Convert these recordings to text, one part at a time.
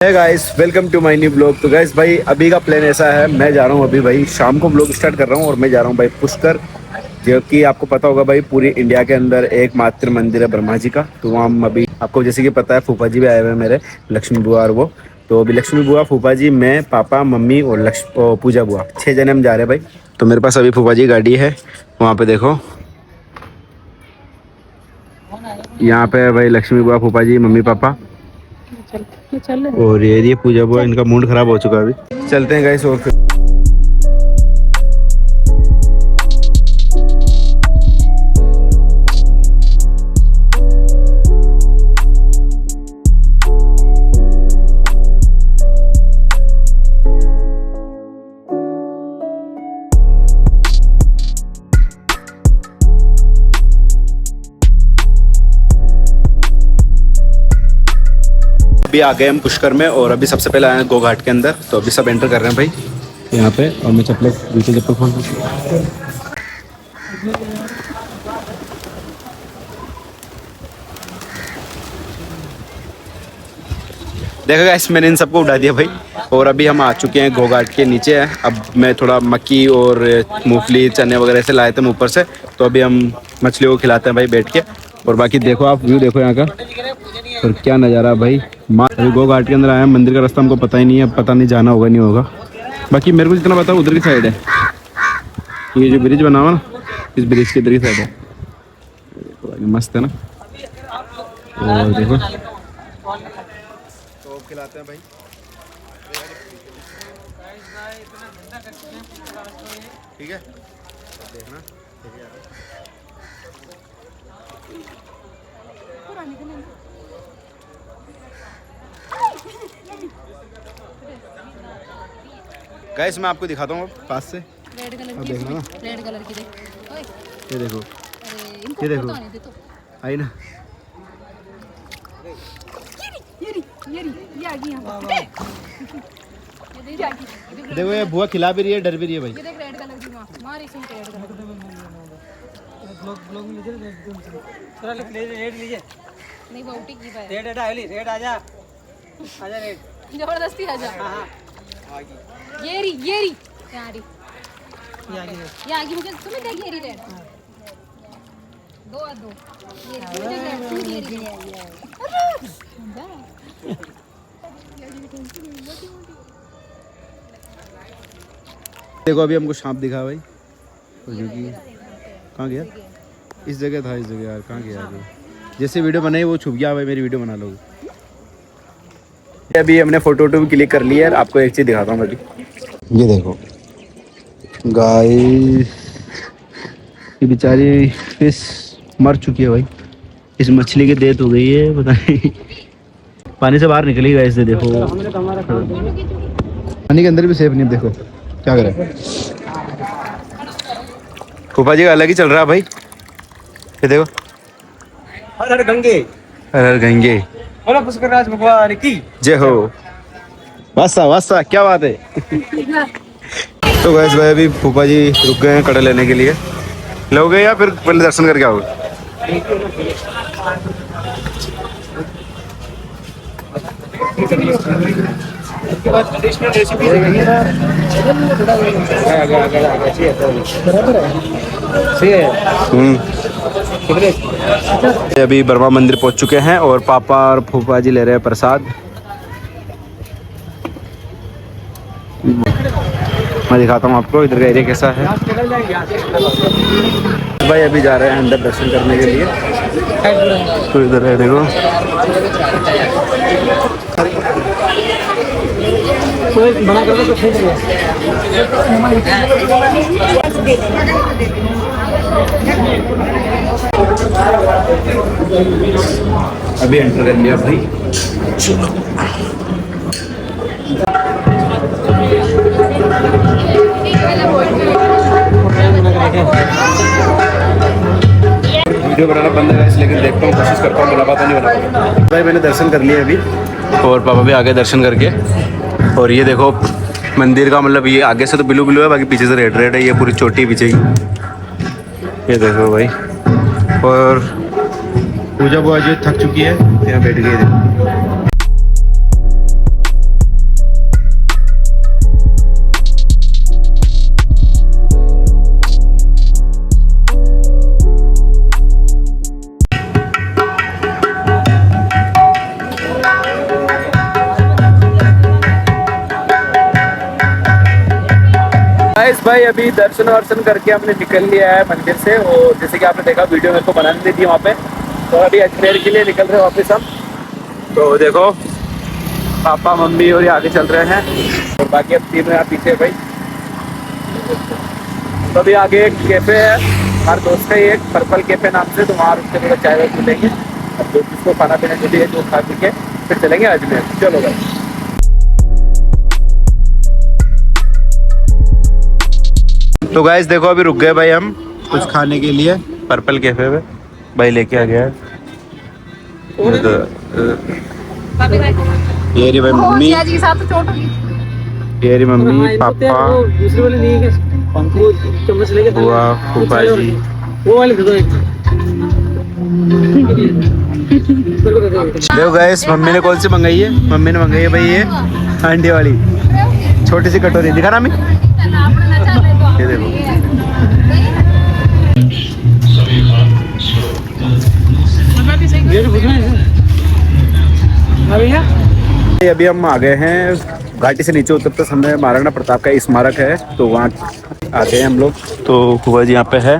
है guys, welcome to my new blog. तो guys भाई अभी का प्लान ऐसा है, मैं जा रहा हूँ अभी भाई शाम को ब्लॉग स्टार्ट कर रहा हूँ और मैं जा रहा हूँ भाई पुष्कर। जो कि आपको पता होगा भाई पूरी इंडिया के अंदर एकमात्र मंदिर है ब्रह्मा जी का। तो वहाँ हम अभी आपको जैसे कि पता है फूफा जी भी आए हुए हैं मेरे, लक्ष्मी बुआ और वो। तो अभी लक्ष्मी बुआ, फूफा जी, मैं, पापा, मम्मी और पूजा बुआ, 6 जने हम जा रहे हैं भाई। तो मेरे पास अभी फूफा जी की गाड़ी है, वहाँ पे देखो, यहाँ पे भाई लक्ष्मी बुआ, फूफा जी, मम्मी पापा और ये पूजा बुआ। इनका मूड खराब हो चुका है, अभी चलते हैं गाइस। और फिर अभी आ गए हम पुष्कर में और अभी सबसे पहले आए गो घाट के अंदर। तो अभी सब एंटर कर रहे हैं भाई यहाँ पे। और मैं चप्पल, जूते चप्पल खोल देखा गाइस, मैंने इन सबको उठा दिया भाई। और अभी हम आ चुके हैं गो घाट के नीचे है। अब मैं थोड़ा मक्की और मूंगफली, चने वगैरह से लाए थे ऊपर से। तो अभी हम मछलियों को खिलाते हैं भाई बैठ के। और बाकी देखो, आप व्यू देखो यहाँ का, और क्या नज़ारा भाई। अभी गो घाट के अंदर आए हैं, मंदिर का रास्ता हमको पता ही नहीं है, पता नहीं जाना होगा नहीं होगा। बाकी मेरे को जितना पता है उधर की साइड है, ये जो ब्रिज बना हुआ ना, इस ब्रिज के इधर की साइड है। देखो मस्त है ना। और देखो तो खिलाते हैं भाई। ठीक है, देखना गाइस, मैं आपको दिखाता हूँ पास से। रेड कलर अब की, देखना ना, रेड कलर की देख। ओए, ये देखो, अरे इनको ये देखो, फोटो आने दे तो। आई ना। ये आ गई यहाँ पे। ये देख, देखो ये बुआ खिला भी रही है, डर भी रही है भाई। ये देख रेड कलर की माँ मार इसी रेड कलर ब्लॉग में लीजिए, थोड़ा रेड लीजिए। नहीं बाउटी की भाई, रेड रेड आजा आजा रेड, जबरदस्ती आ जा। हाँ ये रही यहाँ रही, ये आ गई। ये आ गई। मुझे तुम्हें देख ये रही रेड, दो ये तुम्हें देख रेड, देखो अभी हमको सांप दिखा भाई, और जो कि कहाँ गया, इस जगह था, इस जगह यार, कहाँ गया अभी। जैसे वीडियो बनाई वो छुप गया भाई, मेरी वीडियो बना लो। अभी हमने फोटो वोटो भी क्लिक कर लिया है। आपको एक चीज़ दिखाता हूँ अभी, ये देखो गाइस, ये बेचारी फिश मर चुकी है भाई। इस मछली की डेथ हो गई है, पता नहीं पानी से बाहर निकली गई। इससे देखो पानी के अंदर भी सेफ नहीं। देखो क्या करें, फूफा जी का अलग ही चल रहा है भाई। ये देखो, हर हर गंगे, हर हर गंगे, बोलो पुष्करराज भगवान की जय हो। वासा वासा, क्या बात है। तो गैस भाई अभी फूफा जी रुक गए हैं कड़े लेने के लिए। लोगे या फिर पहले दर्शन करके आओगे? ट्रेडिशनल रेसिपी अभी ब्रह्मा मंदिर पहुंच चुके हैं और पापा और फूफा जी ले रहे हैं प्रसाद। मैं दिखाता हूँ आपको इधर का एरिया कैसा है भाई। अभी जा रहे हैं अंदर दर्शन करने के लिए। तो इधर है देखो, बना कर तो ठीक है। अभी एंटर कर लिया भाई। चलो वीडियो बनाना बंद है लेकिन देखता हूँ, कोशिश करता हूँ, बना पाता नहीं बना पाता। भाई मैंने दर्शन कर लिए अभी और पापा भी आगे दर्शन करके। और ये देखो मंदिर का, मतलब ये आगे से तो ब्लू ब्लू है, बाकी पीछे से रेड रेड है। ये पूरी चोटी पीछे की, ये देखो भाई। और पूजा बुआ जो थक चुकी है, यहाँ बैठ गई है। गाइस भाई अभी दर्शन वर्शन करके हमने निकल लिया है मंदिर से, और जैसे कि आपने देखा वीडियो मेरे को बनाने दी थी वहाँ पे, तो अभी अजमेर के लिए निकल रहे हैं वापस हम। तो देखो पापा मम्मी और ये आगे चल रहे हैं, और बाकी अब तीनों यहाँ पीछे भाई। तो अभी आगे एक कैफ़े है हमारे दोस्त का ही, एक पर्पल कैफ़े नाम से, तो वहाँ उससे थोड़ा चाय वाय पीलेंगे। अब जो जिसको खाना पीना जो भी है जो खा पी के फिर चलेंगे अजमेर। चलो भाई। तो गाइस देखो अभी रुक गए भाई हम कुछ खाने के लिए पर्पल कैफे में, भाई लेके आ गया है। ये रही भाई मम्मी, जी के साथ तो चोट होगी। ये रही मम्मी पापा दूसरी वाली नहीं है क्या? वो चम्मच लेके बुआ फूफा जी। वो वाली दे दो एक। देखो गाइस मम्मी ने कौन सी मंगाई है, मम्मी ने मंगाई है भाई ये अंडे वाली छोटी सी कटोरी, दिखा ना मम्मी, ये देखो। ये तो पूछना है भैया। अभी हम आ गए हैं घाटी से नीचे उतरते समय महाराणा प्रताप का स्मारक है, तो वहाँ आ गए हम लोग। तो फुआ जी यहाँ पे है,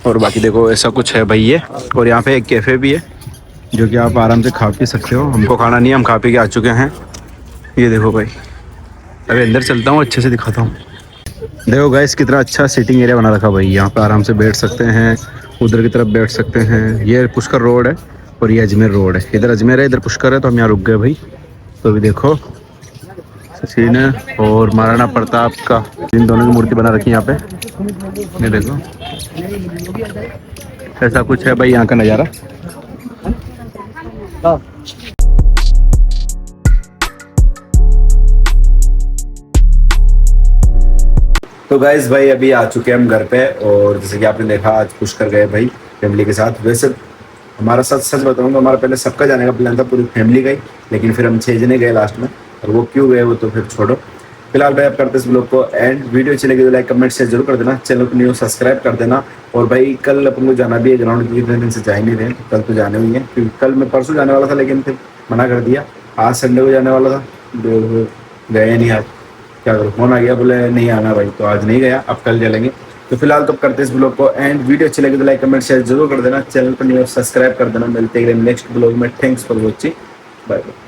और बाकी देखो ऐसा कुछ है भाई ये, और यहाँ पे एक कैफ़े भी है जो कि आप आराम से खा पी सकते हो। हमको खाना नहीं है, हम खा पी के आ चुके हैं। ये देखो भाई, अभी अंदर चलता हूँ अच्छे से दिखाता हूँ। देखो गाइस कितना अच्छा सीटिंग एरिया बना रखा भाई, यहाँ पे आराम से बैठ सकते हैं, उधर की तरफ बैठ सकते हैं। ये पुष्कर रोड है और ये अजमेर रोड है, इधर अजमेर है इधर पुष्कर है, तो हम यहाँ रुक गए भाई। तो अभी देखो सीन है, और महाराणा प्रताप का इन दोनों की मूर्ति बना रखी है यहाँ पे, ये देखो ऐसा कुछ है भाई यहाँ का नज़ारा। तो गाइस भाई अभी आ चुके हैं हम घर पे, और जैसे कि आपने देखा आज पुष्कर गए भाई फैमिली के साथ। वैसे हमारा सच बताऊंगा, हमारा पहले सबका जाने का प्लान था, पूरी फैमिली गई, लेकिन फिर हम 6 जने गए लास्ट में, और वो क्यों गए वो तो फिर छोड़ो। फिलहाल भाई आप करते इस ब्लॉग को एंड, वीडियो अच्छी लगी तो लाइक कमेंट शेयर जरूर कर देना, चैनल को न्यू सब्सक्राइब कर देना। और भाई कल अपन को जाना भी है ग्राउंड, क्योंकि इतने दिन से जा ही नहीं रहे, कल तो जाने हुई है, क्योंकि कल मैं परसों जाने वाला था लेकिन फिर मना कर दिया। आज संडे को जाने वाला था, गए नहीं आज, क्या करूँ, फोन आ गया बोले नहीं आना भाई, तो आज नहीं गया, अब कल चलेंगे। तो फिलहाल तो करते इस ब्लॉग को एंड, वीडियो अच्छी लगी तो लाइक कमेंट शेयर जरूर कर देना, चैनल को न्यू सब्सक्राइब कर देना। मिलते हैं नेक्स्ट ब्लॉग में, thanks for watching, bye bye.